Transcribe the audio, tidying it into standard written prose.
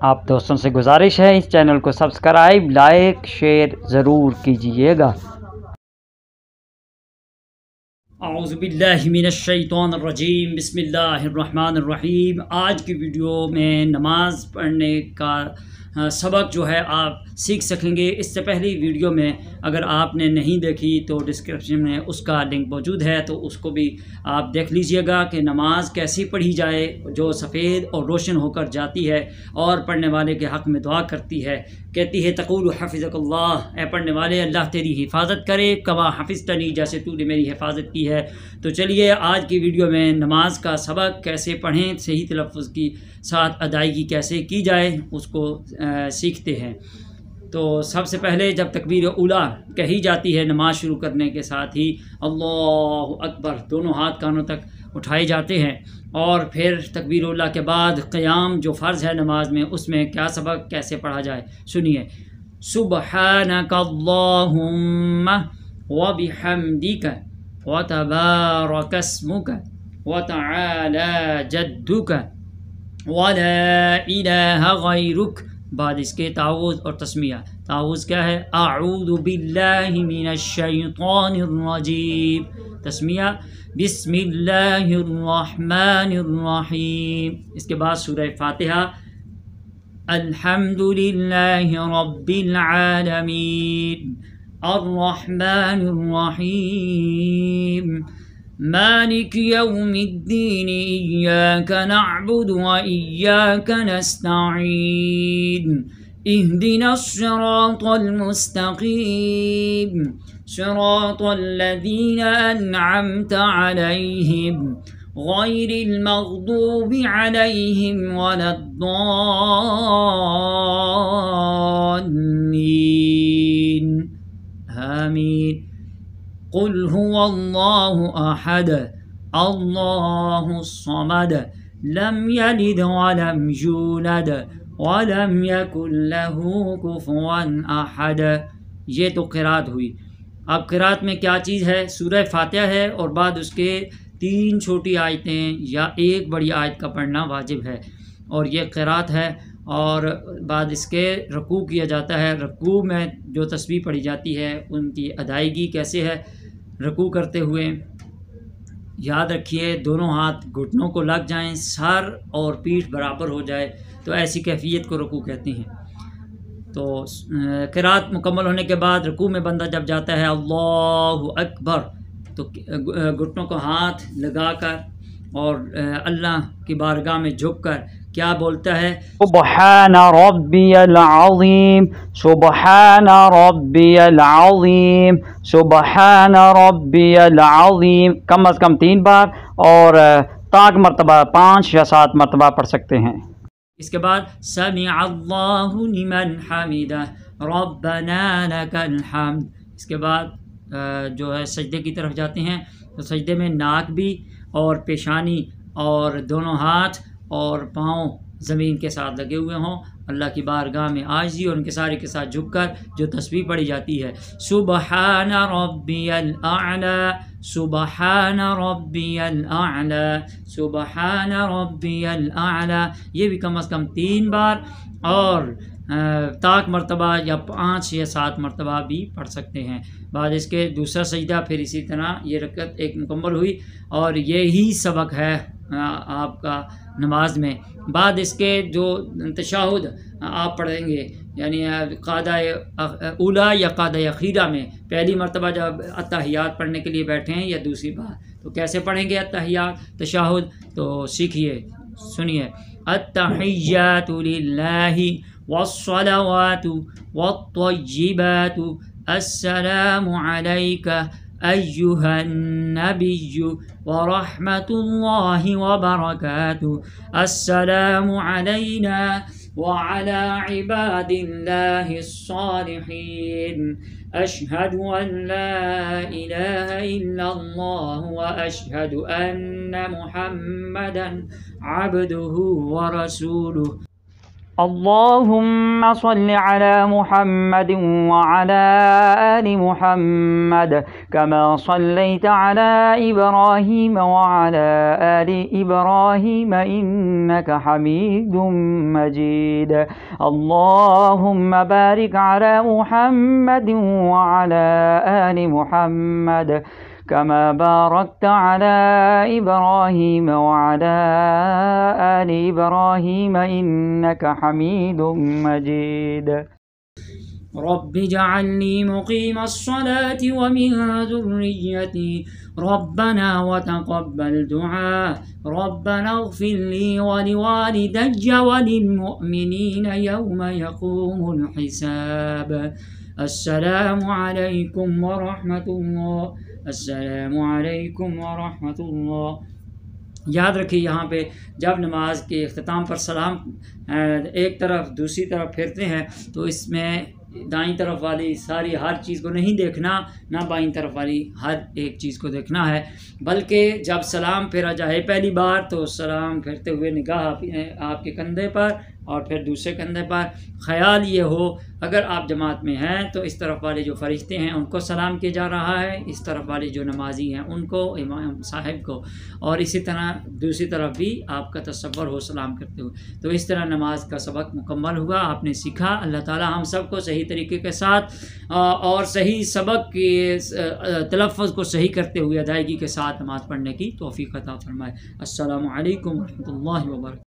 آپ دوستوں سے گزارش ہے اس چینل کو سبسکرائب لائک شیئر ضرور کیجیے گا۔ اعوذ باللہ من الشیطان الرجیم، بسم اللہ الرحمن الرحیم۔ آج کی ویڈیو میں نماز پڑھنے کا سبق جو ہے آپ سیکھ سکیں گے۔ اس سے پہلی ویڈیو میں اگر آپ نے نہیں دیکھی تو ڈسکرپشن میں اس کا لنک موجود ہے، تو اس کو بھی آپ دیکھ لیجئے گا کہ نماز کیسی پڑھی جائے جو سفید اور روشن ہو کر جاتی ہے اور پڑھنے والے کے حق میں دعا کرتی ہے، کہتی ہے تقول حفظک اللہ، اے پڑھنے والے اللہ تیری حفاظت کرے، کما حفظتنی، جیسے تو نے میری حفاظت کی ہے۔ تو چلیے آج کی ویڈیو میں نماز کا سبق کیسے پڑھیں، صحیح تلفظ کی ساتھ ادائیگی کیسے کی جائے اس کو سیکھتے ہیں۔ تو سب سے پہلے جب تکبیر اولیٰ کہی جاتی ہے نماز شروع کرنے کے ساتھ ہی اللہ اکبر، دونوں ہاتھ کانوں تک اٹھائے جاتے ہیں، اور پھر تکبیر اولیٰ کے بعد قیام جو فرض ہے نماز میں، اس میں کیا سبق کیسے پڑھا جائے سنیے۔ سبحانک اللہم وبحمدک وتبارک اسمک وتعالی جدک ولا الہ غیرک، بعد اس کے تعوذ اور تسمیہ۔ تعوذ کیا ہے؟ اعوذ باللہ من الشیطان الرجیم، تسمیہ بسم اللہ الرحمن الرحیم۔ اس کے بعد سورہ فاتحہ، الحمد للہ رب العالمین الرحمن الرحیم مالک یوم الدین ایاک نعبد و ایاک نستعین اہدنا الصراط المستقیم صراط الذین انعمت علیہم غیر المغضوب علیہم ولا الضالین آمین۔ قل هو اللہ احد اللہ الصمد لم یلد ولم یولد ولم یکن له کفوا احد۔ یہ تو قرات ہوئی۔ اب قرات میں کیا چیز ہے؟ سورہ فاتحہ ہے اور بعد اس کے 3 چھوٹی آیتیں یا ایک بڑی آیت کا پڑھنا واجب ہے، اور یہ قرات ہے۔ اور بعد اس کے رکوع کیا جاتا ہے۔ رکوع میں جو تسبیح پڑھی جاتی ہے ان کی ادائیگی کیسے ہے؟ رکوع کرتے ہوئے یاد رکھیے دونوں ہاتھ گھٹنوں کو لگ جائیں، سر اور پیٹھ برابر ہو جائے، تو ایسی کیفیت کو رکوع کہتے ہیں۔ تو قرات مکمل ہونے کے بعد رکوع میں بندہ جب جاتا ہے اللہ اکبر، تو گھٹنوں کو ہاتھ لگا کر اور اللہ کی بارگاہ میں جھک کر کیا بولتا ہے؟ سبحان ربی العظیم سبحان ربی العظیم سبحان ربی العظیم، کم از کم 3 بار، اور طاق مرتبہ 5 یا 7 مرتبہ پڑھ سکتے ہیں۔ اس کے بعد سمع اللہ لمن حمدہ ربنا لک الحمد۔ اس کے بعد جو ہے سجدے کی طرف جاتے ہیں، تو سجدے میں ناک بھی اور پیشانی اور دونوں ہاتھ اور پاؤں زمین کے ساتھ لگے ہوئے ہوں، اللہ کی بارگاہ میں عاجزی اور ان کے سارے کے ساتھ جھک کر جو تسبیح پڑھی جاتی ہے سبحان ربی الاعلی سبحان ربی الاعلی سبحان ربی الاعلی، یہ بھی کم از کم 3 بار، اور طاق مرتبہ یا 5 یا 7 مرتبہ بھی پڑھ سکتے ہیں۔ بعد اس کے دوسرا سجدہ، پھر اسی طرح یہ رکعت ایک مکمل ہوئی، اور یہی سبق ہے آپ کا نماز میں۔ بعد اس کے جو تشہد آپ پڑھیں گے، یعنی قاعدہ اولیٰ یا قاعدہ اخیرہ میں پہلی مرتبہ جب اتحیات پڑھنے کے لیے بیٹھے ہیں یا دوسری بار، تو کیسے پڑھیں گے اتحیات تشہد؟ تو سیکھیے، سنیے۔ التحیات للہ والصلوات والطیبات السلام علیک ایہا النبی ورحمۃ اللہ وبرکاتہ السلام علینا وعلی عباد اللہ الصالحین اشہد ان لا الہ الا اللہ واشہد ان محمدا عبدہ ورسولہ۔ اللهم صل على محمد وعلى آل محمد كما صليت على إبراهيم وعلى آل إبراهيم إنك حميد مجيد. اللهم بارك على محمد وعلى آل محمد كما باركت على إبراهيم وعلى آل إبراهيم إنك حميد مجيد. رب اجعلني مقيم الصلاة ومن ذريتي ربنا وتقبل دعاء ربنا اغفر لي ولوالدي وللمؤمنين يوم يقوم الحساب. السلام عليكم ورحمة الله. السلام علیکم ورحمۃ اللہ. یاد رکھیے یہاں پہ جب نماز کے اختتام پر سلام ایک طرف دوسری طرف پھیرتے ہیں تو اس میں دائیں طرف والی ساری ہر چیز کو نہیں دیکھنا، نہ بائیں طرف والی ہر ایک چیز کو دیکھنا ہے، بلکہ جب سلام پھیرا جائے پہلی بار تو سلام پھیرتے ہوئے نگاہ آپ کے کندھے پر اور پھر دوسرے کندھے پر. خیال یہ ہو اگر آپ جماعت میں ہیں تو اس طرف والے جو فرشتے ہیں ان کو سلام کیا جا رہا ہے، اس طرف والے جو نمازی ہیں ان کو، امام صاحب کو، اور اسی طرح دوسری طرف بھی آپ کا تصور ہو سلام کرتے ہوئے. تو اس طرح نماز کا سبق مکمل ہوا، آپ نے سیکھا. اللہ تعالی ہم سب کو صحیح طریقے کے ساتھ اور صحیح سبق کے تلفظ کو صحیح کرتے ہوئے ادائیگی کے ساتھ نماز پڑھنے کی توفیق عطا فرمائے. السلام علیکم ورحمۃ اللہ وبرکاتہ.